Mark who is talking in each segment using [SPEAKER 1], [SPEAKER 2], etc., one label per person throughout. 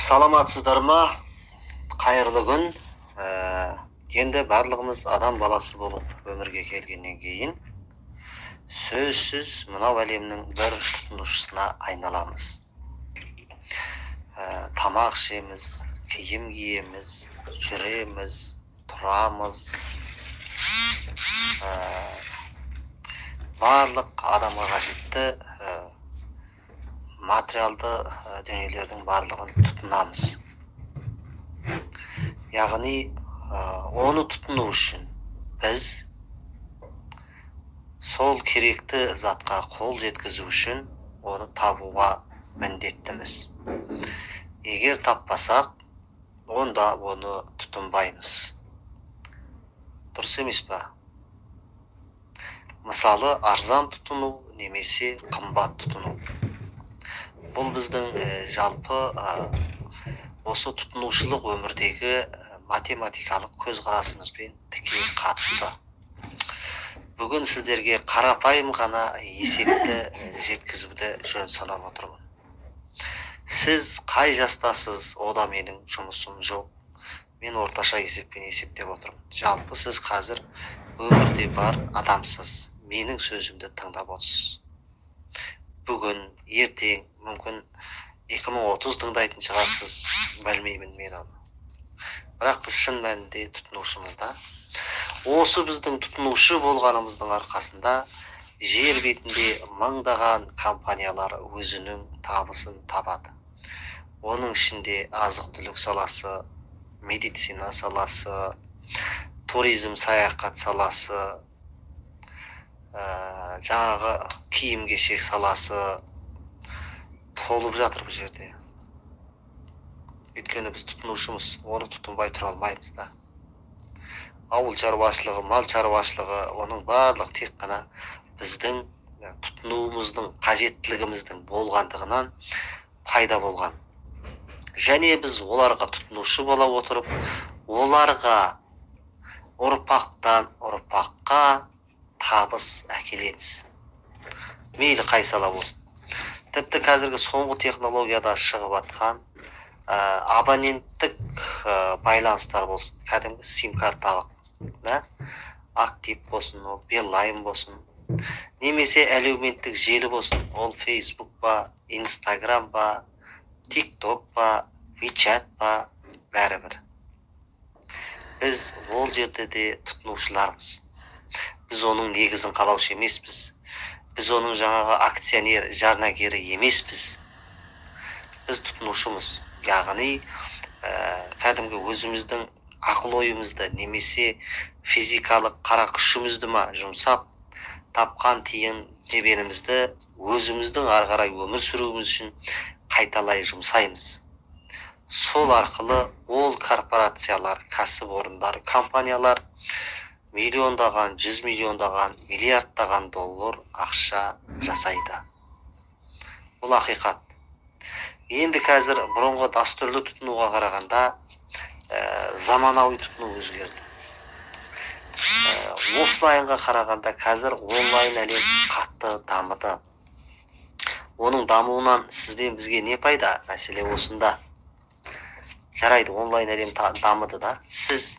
[SPEAKER 1] Саламатсыздар ма? Қайырлы күн. Енді барлығымыз адам баласы болып өмірге келгеннен кейін сөзсіз мынау әлемнің бір тұтынушысына айналамыз. Тамақ ішеміз, киім киеміз, жүреміз, тұрамыз. Барлық адамға қажетті материалды дүниелердің барлығын тұтынамыз. Яғни, оны тұтыну үшін біз сол керекті затқа қол жеткізу үшін оны табуға міндеттіміз. Егер таппасақ, онда оны тұтынбаймыз. Дұрыс емес па? Мысалы, арзан тұтыну немесе қымбат тұтыну. Бұл біздің жалпы осы тұтынушылық өмірдегі математикалық көзқарасымызбен тікелей қатысты. Бүгін сіздерге қарапайым ғана есепті жеткізуді жөн санап отырмын. Сіз қай жастасыз, ода менің жұмысым жоқ. Мен орташа есеппен есептеп отырмын. Жалпы сіз қазір өмірде бар адамсыз. Менің сөзімді тыңдап отырсыз. Бүгін, ертең, мүмкін 2030 тыңдайтын шығарсыз, білмеймін мен оны. Бірақ біз шын мәнінде тұтынушымызда. Осы біздің тұтынушы болғанымыздың арқасында жер бетінде мыңдаған компаниялар өзінің табысын табады. Оның ішінде азық-түлік саласы, медицина саласы, туризм, саяхат саласы, жаңағы киім-кешек саласы толып жатыр бұл жерде. Өйткені біз тұтынушымыз, оны тұтынбай тұра алмаймыз да. Ауыл шаруашылығы, мал шаруашылығы, оның барлық тек қана біздің тұтынуымыздың, қажеттілігіміздің болғандығынан пайда болған. Және біз оларға тұтынушы бола отырып, оларға ұрпақтан ұрпаққа табыс әкелеміз. Мейлі қай сала болсын. Тіпті қазіргі соңғы технологияда шығып атқан абоненттік байланыстар болсын, кәдімгі сим-карталық, актив болсын, ол Билайн болсын, немесе әлеуметтік желі болсын, ол Facebook ба, Instagram ба, TikTok ба, WeChat ба, бәрібір. Біз ол жерде де тұтынушылармыз. Біз оның негізін қалаушы емеспіз. Біз оның жаңағы акционер, жарнагері емеспіз. Біз тұтынушымыз. Яғни, кәдімгі өзіміздің ақыл-ойымызды немесе физикалық қара күшімізді жұмсап, тапқан тиын тебенімізді өзіміздің ары қарай өмір сүруіміз үшін қайталай жұмсаймыз. Сол арқылы ол корпорациялар, кәсіпорындар, компаниялар миллиондаған, 100 миллиондаған, миллиардтаған доллар ақша жасайды. Бұл ақиқат. Енді қазір бұрынғы дәстүрлі тұтынуға қарағанда заманауи тұтыну өзгерді. Офлайнға қарағанда қазір онлайн әлем қатты дамыды. Оның дамуынан сізбен бізге не пайда? Мәселе осында. Жарайды, онлайн әлем дамыды да. Сіз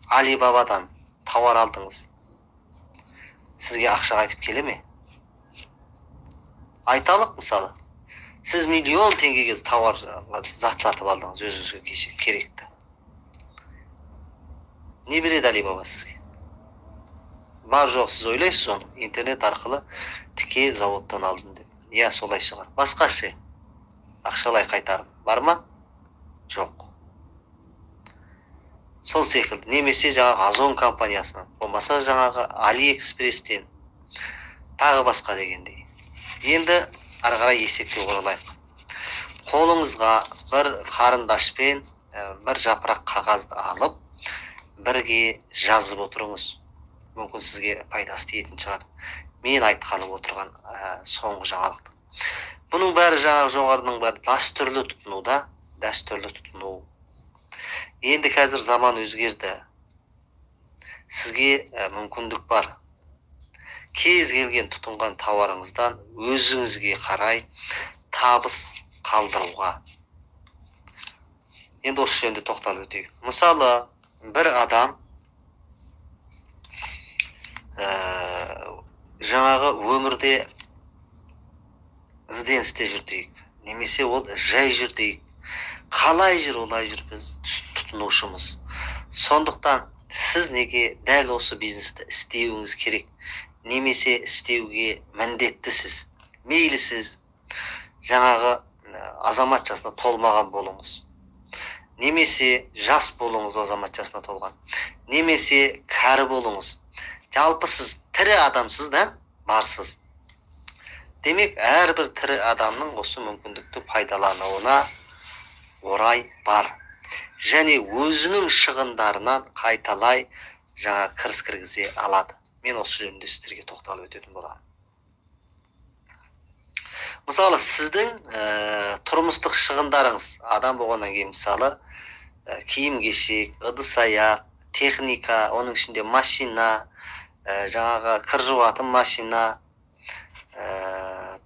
[SPEAKER 1] Алибабадан тауар алдыңыз. Сізге ақша қайтып келе ме? Айталық мысалы. Сіз миллион теңгеге тауар зат сатып алдыңыз, өзіңізге керекті. Не береді Алибаба сізге? Бар жоқ, сіз ойлайсыз оны. Интернет арқылы тіке заводтан алдым деп. Я, солай шығар. Басқа ше. Ақшалай қайтарым. Бар ма? Жоқ. Сол секілді. Немесе жаңағы Озон компаниясынан, болмаса жаңағы AliExpress'тен, тағы басқа дегендей. Енді ары қарай есепке оралайық. Қолыңызға бір қарындашпен бір жапырақ қағазды алып, бірге жазып отырыңыз. Мүмкін сізге пайдасы тиетін шығар. Мен айтқанып отырған соңғы жаңалықты. Бұның бәрі жаңағы жоғарының бәрі дәстүрлі тұтынуда, дәстүрлі тұтыну. Енді қазір заман өзгерді. Сізге мүмкіндік бар. Кез келген тұтынған тауарыңыздан өзіңізге қарай табыс қалдыруға. Енді осы жөнінде тоқталып өтейік. Мысалы, бір адам жаңағы өмірде ізденісте жүр дейік, немесе ол жай жүр дейік. Қалай жүр, олай жүр біз тұтынушымыз. Сондықтан сіз неге дәл осы бизнесті істеуіңіз керек, немесе істеуге міндеттісіз. Мейлі сіз жаңағы азамат жасына толмаған болыңыз, немесе жас болыңыз азамат жасына толған, немесе кәрі болыңыз. Жалпы сіз тірі адамсыз да, барсыз. Демек, әрбір тірі адамның осы мүмкіндікті пайдалануына орай бар. Және өзінің шығындарынан қайталай жаңа кіріс кіргізе алады. Мен осы жөнінде сіздерге тоқталып өтетін боламын. Мысалы, сіздің тұрмыстық шығындарыңыз, адам болғаннан кейін мысалы, киім-кешек, ыдыс-аяқ, техника, оның ішінде машина, жаңағы кір жуатын машина,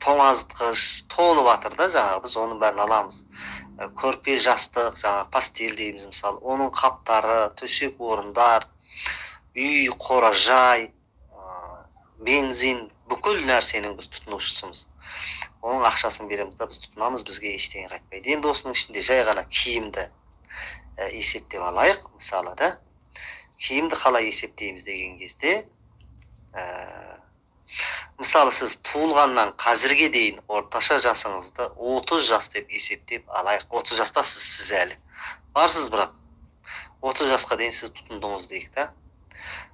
[SPEAKER 1] тоңазытқыш толып жатыр да, жаңағы біз оның бәрін аламыз. Көрпе, жастық, жаңағы пастель дейміз мысалы, оның қаптары, төсек орындар, үй, қоражай, бензин, бүкіл нәрсенің біз тұтынушысымыз. Оның ақшасын береміз да, біз тұтынамыз, бізге ештеңе қайтпайды. Енді осының ішінде жай ғана киімді есептеп алайық, мысалы да. Киімді қалай есептейміз деген кезде, мысалы сіз туылғаннан қазірге дейін орташа жасыңызды 30 жас деп есептеп алайық. 30 жастасыз сіз әлі. Барсыз бірақ 30 жасқа дейін сіз тұтындыңыз дейік та.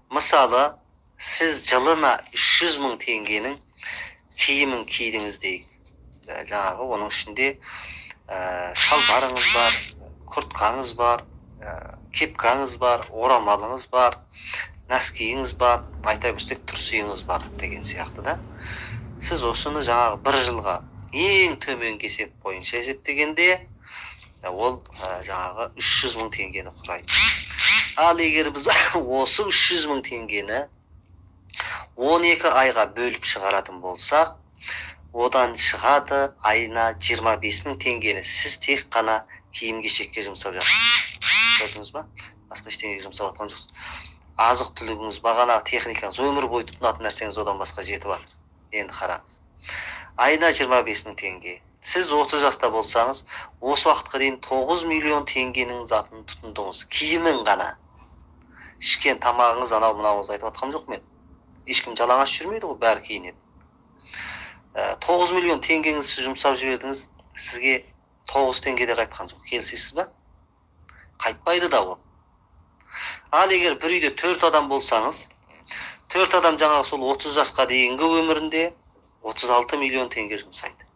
[SPEAKER 1] Мысалы, сіз жылына 300 мың теңгенің киімін кидіңіз дейік. Жаңағы оның ішінде шалбарыңыз бар, күрткаңыз бар, кепкаңыз бар, орамалыңыз бар, нәскиіңіз бар, айта берсек тұрсиыңыз бар деген сияқты да. Сіз осыны жаңағы бір жылға ең төменгі есеп бойынша есептегенде, ол жаңағы 300 мың теңгені құрайды. Ал егер біз осы 300 мың теңгені 12 айға бөліп шығаратын болсақ, одан шығады айына 25 мың теңгені сіз тек қана киім-кешекке жұмсап жатырсыз. Көрдіңіз ба? Басқа ештеңеге жұмсап жатқан жоқсыз. Азық түлігіңіз, бағана техникаңыз, өмір бойы тұтынатын нәрсеңіз одан басқа жетіп жатыр. Енді қараңыз. Айына 25 мың теңге. Сіз 30 жаста болсаңыз, осы уақытқа дейін 9 миллион теңгенің затын тұтындыңыз. Киімін ғана. Ішкен тамағыңыз, анау мынауыңызды айтып жатқам жоқ мен. Ешкім жалаңаш жүрмейді ғой, бәрі киінеді. 9 миллион теңгеңізді жұмсап жібердіңіз, сізге 9 теңге де қайтқан жоқ. Келісесіз ба? Қайтпайды да ол. Ал егер бір үйде 4 адам болсаңыз, 4 адам жаңағы сол 30 жасқа дейінгі өмірінде 36 миллион теңге жұмсайды.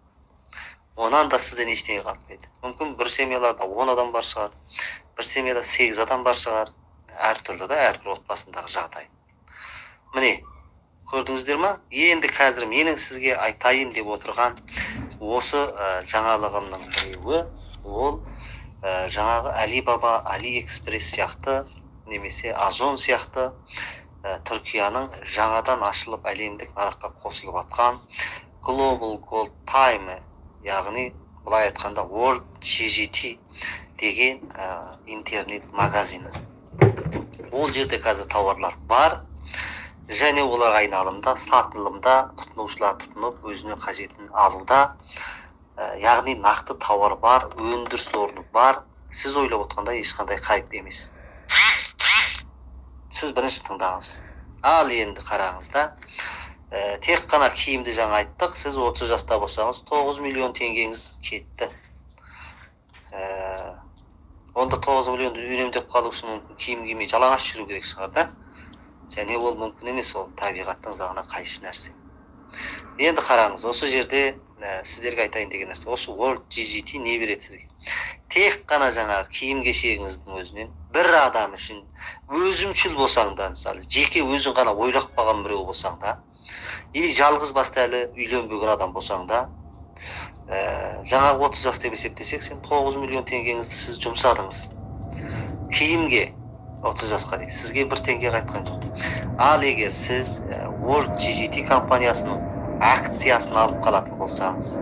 [SPEAKER 1] Онан да сізден ештеңе қалмайды. Мүмкін бір семьяларда 10 адам бар шығар, бір семьяда 8 адам бар шығар. Әртүрлі да, әрбір отбасындағы жағдай. Міне, көрдіңіздер ма? Енді қазір менің сізге айтайын деп отырған осы жаңалығымның біреуі, ол жаңағы Alibaba, AliExpress сияқты, немесе Озон сияқты Түркияның жаңадан ашылып әлемдік нарыққа қосылып атқан Global Gold Time, яғни бұлай айтқанда World GGT деген интернет магазині. Ол жерде қазір тауарлар бар, және олар айналымда, сатылымда, тұтынушылар тұтынып, өзіне қажетін алуда, яғни нақты тауар бар, өндіріс орны бар. Сіз ойлап отқанда ешқандай қайып емес. Сіз бірінші тыңдаңыз. Ал енді қараңыз да, тек қана киімді жаңа айттық, сіз 30 жаста болсаңыз 9 миллион теңгеңіз кетті. Онда 9 миллионды үнемдеп қалу үшін мүмкін киім кимей жалаңаш жүру керек шығар да. Және ол мүмкін емес, ол табиғаттың заңына қайшы нәрсе. Енді қараңыз, осы жерде сіздерге айтайын деген нәрсе, осы World GGT не береді сізге? Тек қана жаңағы киім-кешегіңіздің өзінен бір адам үшін өзімшіл болсаң да, мысалы, жеке өзің ғана ойлап қалған біреу болсаң да, или жалғыз басты әлі үйленбеген адам болсаң да, жаңағы 30 жас деп есептесек, сен 9 миллион теңгеңізді сіз жұмсадыңыз. Киімге 30 жасқа дейін сізге 1 теңге қайтқан жоқ. Ал егер сіз World GGT компаниясының акциясын алып қалатын болсаңыз,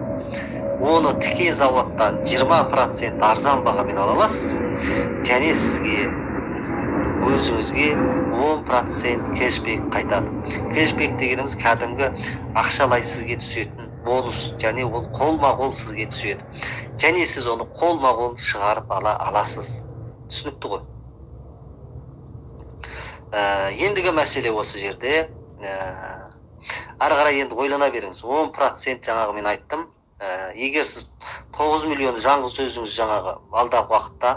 [SPEAKER 1] оны тіке заводтан 20% арзан бағамен ала аласыз. Және сізге өзіңізге 10% кэшбек қайтады. Кэшбек дегеніміз кәдімгі ақшалай сізге түсетін бонус, және ол қолма-қол сізге түседі. Және сіз оны қолма-қол шығарып ала аласыз. Түсінікті ғой. Ендігі мәселе осы жерде. Ары қарай енді ойлана беріңіз. 10% жаңағы мен айттым. Егер сіз 9 миллион жаңғы сөзіңіз жаңағы алдағы уақытта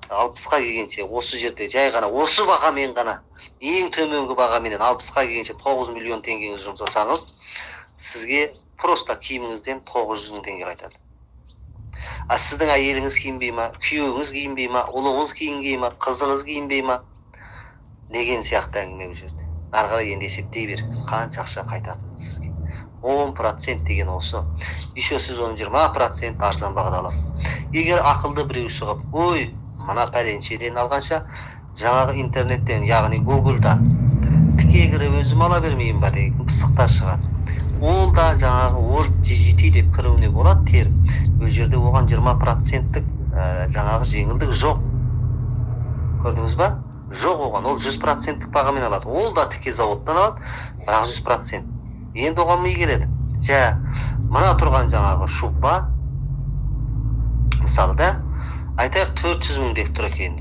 [SPEAKER 1] 60-қа келгенше осы жерде жай ғана осы бағамен ғана ең төменгі бағаменен 60-қа келгенше 9 миллион теңгеңіз жұмсасаңыз, сізге просто киіміңізден 900 мың теңге қайтады. Сіздің әйеліңіз киінбей ма, күйеуіңіз киінбей ма, ұлыңыз киінбей ма, қызыңыз киінбей ма деген сияқты әңгіме бұл жерде. Ары қарай енді есептей беріңіз, қанша ақша қайтатынын сізге. 10% деген осы. Еще сіз оны 20% арзан бағада аласыз. Егер ақылды біреу шығып, ой, мына пәленшеден алғанша жаңағы интернеттен, яғни Google-дан тіке кіріп өзім ала бермеймін ба деген пысықтар шығады. Ол да жаңағы World GGT деп кіруіне болады теріп. Өз жерде оған 20%-тік жаңағы жеңілдік жоқ. Көрдіңіз ба? Жоқ оған. Ол 100%-тік бағамен алады. Ол да тіке заводтан алады, бірақ 100%. Енді оған ми келеді. Мына тұрған жаңағы шубба, мысалы да, айтайық 400 мың деп тұр екен.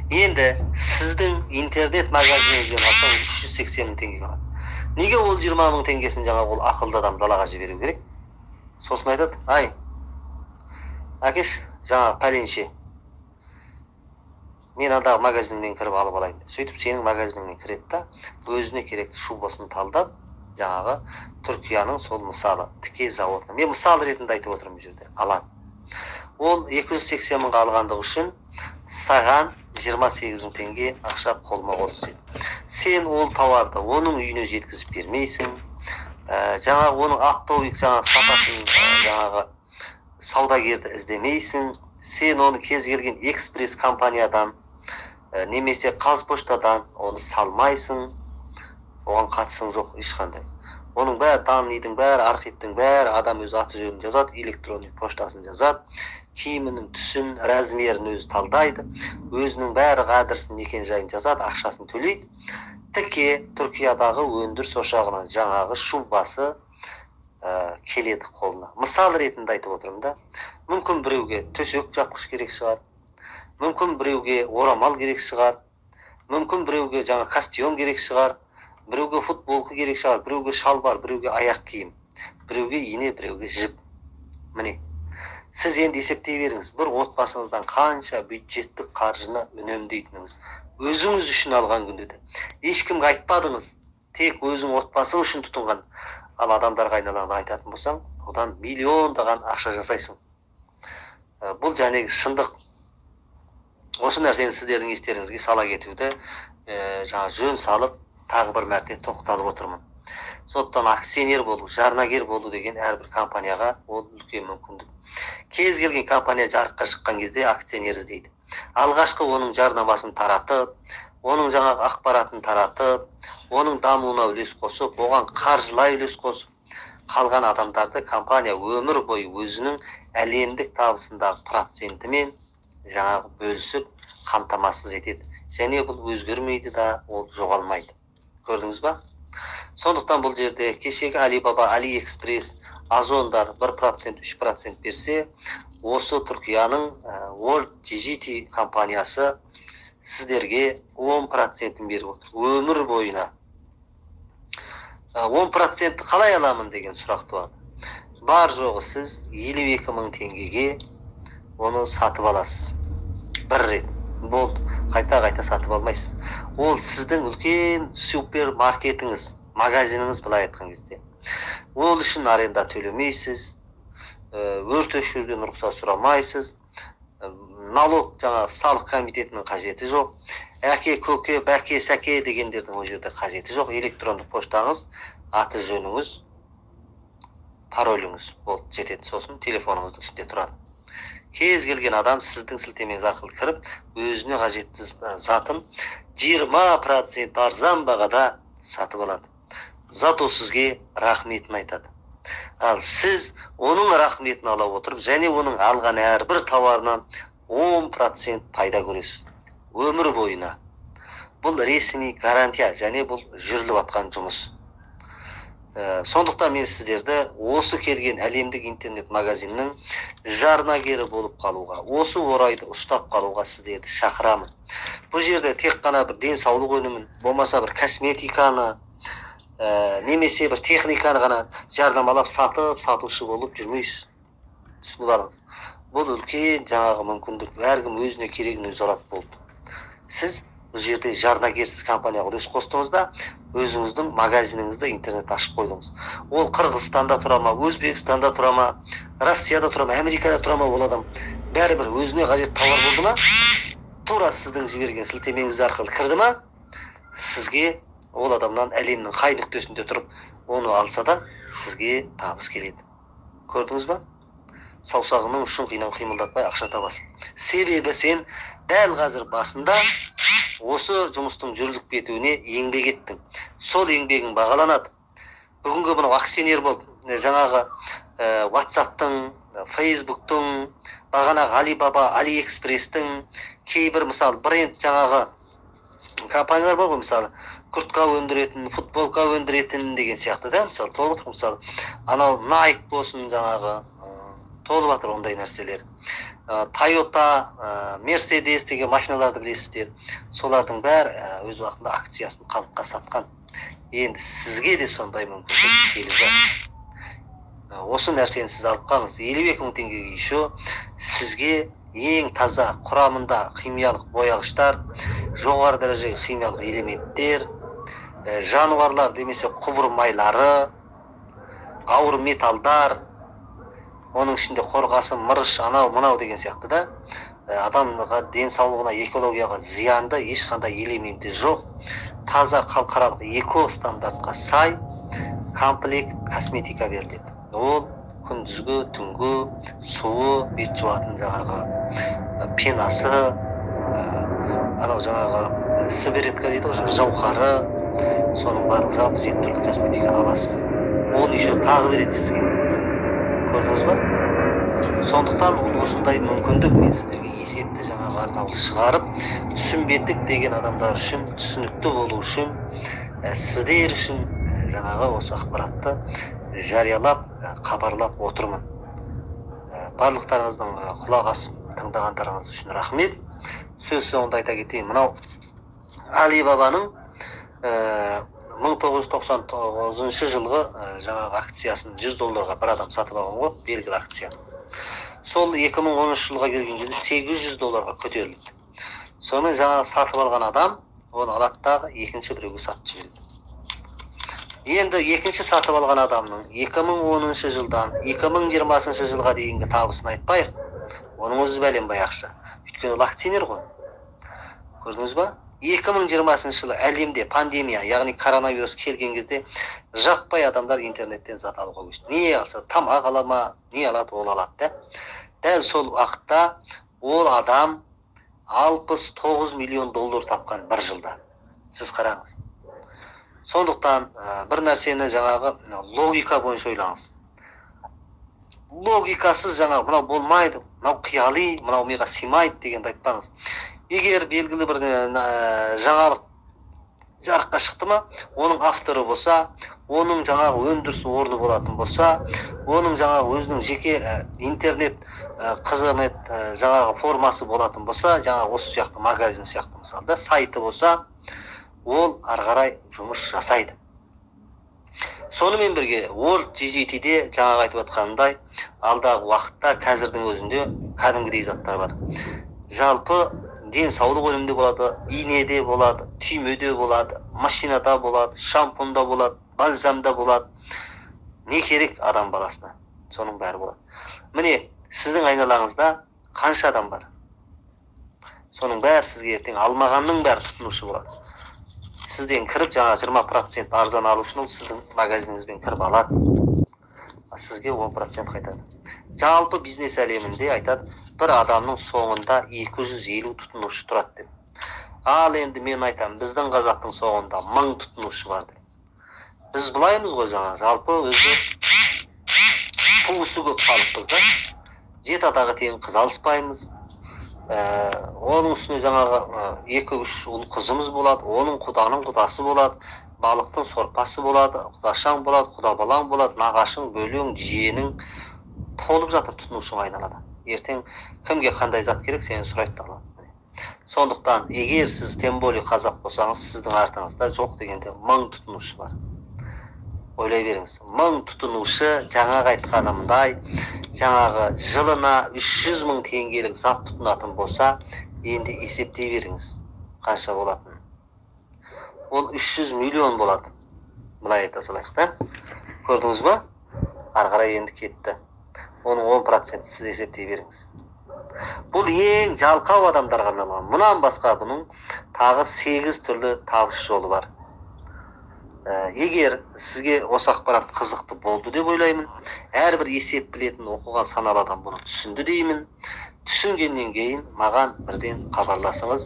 [SPEAKER 1] Енді сіздің интернет магазиніңізден алсаң 380 мың теңге қалады. Неге ол 20 мың теңгесін жаңағы ол ақылды адам далаға жіберу керек? Сосын айтады, ай, әкеш, жаңағы пәленше, мен алдағы магазиніңнен кіріп алып алайын. Сөйтіп сенің магазиніңнен кіреді да, өзіне керекті шубасын талдап, жаңағы Түркияның сол мысалы тіке заводына. Мен мысал ретінде айтып отырмын жерде, алады. Ол 280 мыңға алғандығы үшін саған 28 мың теңге ақша қолма-қол түседі. Сен ол тауарды оның үйіне жеткізіп бермейсің. Жаңағы оның оптовик жаңағы сататын жаңағы саудагерді іздемейсің. Сен оны кез келген экспресс компаниядан немесе Қазпоштадан оны салмайсың. Оған қатысың жоқ ешқандай. Оның бәрі данныйдың бәрі, архивтің бәрі, адам өз аты жөнін жазады, электронный поштасын жазады, киімінің түсін, размерін өзі талдайды, өзінің бәрі қадірсін, мекен жайын жазады, ақшасын төлейді. Тіке Түркиядағы өндіріс ошағынан жаңағы шубасы келеді қолына. Мысал ретінде айтып отырмын да. Мүмкін біреуге төсек жапқыш керек шығар. Мүмкін біреуге орамал керек шығар. Мүмкін біреуге жаңа костюм керек шығар. Біреуге футболка керек шығар, біреуге шалбар, біреуге аяқ киім, біреуге ине, біреуге жіп. Міне, сіз енді есептей беріңіз, бір отбасыңыздан қанша бюджеттік қаржыны үнемдейтініңіз. Өзіңіз үшін алған күнде де. Ешкімге айтпадыңыз, тек өзің отбасың үшін тұтынған. Ал адамдарға айналаңда айтатын болсаң, одан миллиондаған ақша жасайсың. Бұл жәнегі шындық. Осы нәрсені сіздердің естеріңізге сала кетуді жаңа жөн салып, тағы бір мәрте тоқталып отырмын. Соттан акционер болу, жарнагер болу деген әрбір компанияға ол үлкен мүмкіндік. Кез келген компания жарыққа шыққан кезде акционер іздейді. Алғашқы оның жарнамасын таратып, оның жаңағы ақпаратын таратып, оның дамуына үлес қосып, оған қаржылай үлес қосып, қалған адамдарды компания өмір бойы өзінің әлемдік табысындағы процентімен жаңағы бөлісіп қамтамасыз етеді. Және бұл өзгермейді да, ол жоғалмайды. Көрдіңіз ба? Сондықтан бұл жерде кешегі Alibaba, AliExpress, Озондар 1%, 3% берсе, осы Түркияның World GGT компаниясы сіздерге 10%-ін беріп отыр. Өмір бойына. 10%-ті қалай аламын деген сұрақ туады. Бар жоғы сіз 52 мың теңгеге оны сатып аласыз. Бір рет. Болды. Қайта сатып алмайсыз. Ол сіздің үлкен супермаркетіңіз, магазиніңіз былай айтқан кезде. Ол үшін аренда төлемейсіз, өрт өшіруден рұқсат сұрамайсыз, налог жаңағы салық комитетінің қажеті жоқ. Әке, көке, бәке, сәке дегендердің ол жерде қажеті жоқ. Электрондық поштаңыз, аты жөніңіз, пароліңіз болды жетеді. Сосын телефоныңыздың ішінде тұрады. Кез келген адам сіздің сілтемеңіз арқылы кіріп, өзіне қажетті затын 20% арзан бағада сатып алады. Зато сізге рахметін айтады. Ал сіз оның рахметін ала отырып, және оның алған әрбір тауарынан 10% пайда көресіз. Өмір бойына. Бұл ресми гарантия, және бұл жүріліп атқан жұмыс. Сондықтан мен сіздерді осы келген әлемдік интернет магазиннің жарнагері болып қалуға, осы орайды ұстап қалуға сіздерді шақырамын. Бұл жерде тек қана бір денсаулық өнімін, болмаса бір косметиканы, немесе бір техниканы ғана жарнамалап сатушы болып жүрмейсіз. Түсініп алыңыз. Бұл үлкен жаңағы мүмкіндік, әркім өзіне керегін өзі алады болды. Сіз бұл жерде жарнагерсіз компанияға үлес қостыңыз да, өзіңіздің магазиніңізді интернет ашып қойдыңыз. Ол Қырғызстанда тұра ма, Өзбекстанда тұра ма, Россияда тұра ма, Америкада тұра ма, ол адам бәрібір өзіне қажет тауар болды ма, тура сіздің жіберген сілтемеңіз арқылы кірді ма, сізге ол адамнан әлемнің қай нүктесінде тұрып, оны алса да сізге табыс келеді. Көрдіңіз ба? Саусағының ұшын қимылдатпай ақша табасың. Себебі сен дәл қазір басында осы жұмыстың жүріліп кетуіне еңбек еттің. Сол еңбегің бағаланады. Бүгінгі мынау акционер болып, жаңағы WhatsApp-тың, Facebook-тың, бағанағы Alibaba, AliExpress-тің, кейбір мысалы бренд жаңағы компаниялар бар ғой, мысалы күртқа өндіретін, футболка өндіретін деген сияқты да, мысалы толып отыр, мысалы анау Nike болсын жаңағы толып жатыр ондай нәрселер. Toyota, Mercedes деген машиналарды білесіздер. Солардың бәрі өз уақытында акциясын халыққа сатқан. Енді сізге де сондай мүмкіндік келіп жатыр. Осы нәрсені сіз алып қалыңыз. 52 мың теңгеге еще сізге ең таза құрамында химиялық бояғыштар, жоғары дәрежедегі химиялық элементтер, жануарлар демесе құбыр майлары, ауыр металдар, оның ішінде қорғасын, мырыш, анау, мынау деген сияқты да, адамға, денсаулығына, экологияға зиянды ешқандай элементі жоқ. Таза халықаралық эко стандартқа сай комплект косметика беріледі. Ол күндізгі, түнгі, суы, бет жуатын жаңағы пенасы, анау жаңағы сіберетка дейді ғой, жауһары, соның барлық жалпы 7 түрлі косметиканы аласыз. Оны еще тағы береді сізге. Көрдіңіз ба? Сондықтан ол осындай мүмкіндік мен сіздерге есепті жаңағы арнаулы шығарып, түсінбедік деген адамдар үшін, түсінікті болу үшін, сіздер үшін жаңағы осы ақпаратты жариялап, хабарлап отырмын. Барлықтарыңыздың құлақ асып тыңдағандарыңыз үшін рахмет. Сөз соңында айта кетейін, мынау Alibaba-ның 1999 жылғы жаңағы акциясын $100 бір адам сатып алған ғой, белгілі акция. Сол 2013 жылға келген кезде $800 көтерілді. Сонымен жаңағы сатып алған адам оны алады дағы екінші біреуге сатып жібереді. Енді екінші сатып алған адамның 2010 жылдан 2020 жылға дейінгі табысын айтпайық. Оның өзі бәленбай ақша. Өйткені ол акционер ғой. Көрдіңіз ба? 2020 жылы әлемде пандемия, яғни коронавирус келген кезде жаппай адамдар интернеттен зат алуға көшті. Не алса, тамақ ала ма, не алады, ол алады да. Дәл сол уақытта ол адам $69 миллион тапқан бір жылда. Сіз қараңыз. Сондықтан бір нәрсені жаңағы логика бойынша ойлаңыз. Логикасыз жаңағы мынау болмайды, мынау қияли, мынау миға сыймайды дегенді айтпаңыз. Егер белгілі бір жаңалық жарыққа шықты ма, оның авторы болса, оның жаңағы өндіріс орны болатын болса, оның жаңағы өзінің жеке интернет қызмет жаңағы формасы болатын болса, жаңағы осы сияқты магазин сияқты мысалы, сайты болса, ол арғарай жұмыс жасайды. Сонымен бірге World GGT-де жаңағы айтып атқанымдай, алдағы уақытта қазірдің өзінде кәдімгідей заттар бар. Жалпы денсаулық өнімде болады, инеде болады, түймеде болады, машинада болады, шампунда болады, бальзамда болады. Не керек адам баласына? Соның бәрі болады. Міне, сіздің айналаңызда қанша адам бар? Соның бәрі сізге ертең алмағанның бәрі тұтынушы болады. Сізден кіріп, жаңа 20% арзан алу үшін ол сіздің магазиніңізбен кіріп алады. Сізге 10% қайтады. Жалпы бизнес әлемінде айтады, бір адамның соңында 250 тұтынушы тұрады деп. Ал енді мен айтам, біздің қазақтың соңында 1000 тұтынушы бар деп. Біз бұлаймыз ғой жаңа, жалпы өзі туысы көп халықпыз да. 7 атаға тең қыз алыспаймыз. Оның үстіне жаңағы 2-3 ұл қызымыз болады, оның құданың құдасы болады, балықтың сорпасы болады, құдашаң болады, құдабалаң болады, нағашың, бөлең, жиенің толып жатыр тұтынушың айналада. Ертең кімге қандай зат керек сені сұрайды да алады. Сондықтан, егер сіз тем более қазақ болсаңыз, сіздің артыңызда жоқ дегенде 1000 тұтынушы бар. Ойлай беріңіз. 1000 тұтынушы жаңағы айтқанымдай, жаңағы жылына 300 000 теңгелік зат тұтынатын болса, енді есептей беріңіз қанша болатын. Ол 300 миллион болады. Былай айта салайық та. Көрдіңіз ба? Ары қарай енді кетті. Оның 10% сіз есептей беріңіз. Бұл ең жалқау адамдарға арналған. Мұнан басқа бұның тағы 8 түрлі табыс жолы бар. Егер сізге осы ақпарат қызықты болды деп ойлаймын, әрбір есеп білетін оқыған саналы адам бұны түсінді деймін. Түсінгеннен кейін маған бірден хабарласыңыз.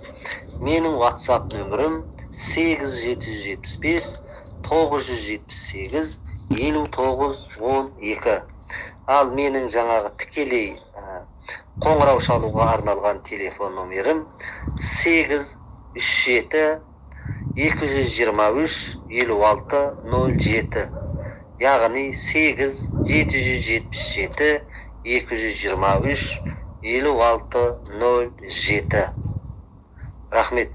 [SPEAKER 1] Менің WhatsApp нөмірім 8775 978 5912. Ал менің жаңағы тікелей қоңырау шалуға арналған телефон номерім 837 223 5607. Яғни 8777 223 5607. Рахмет.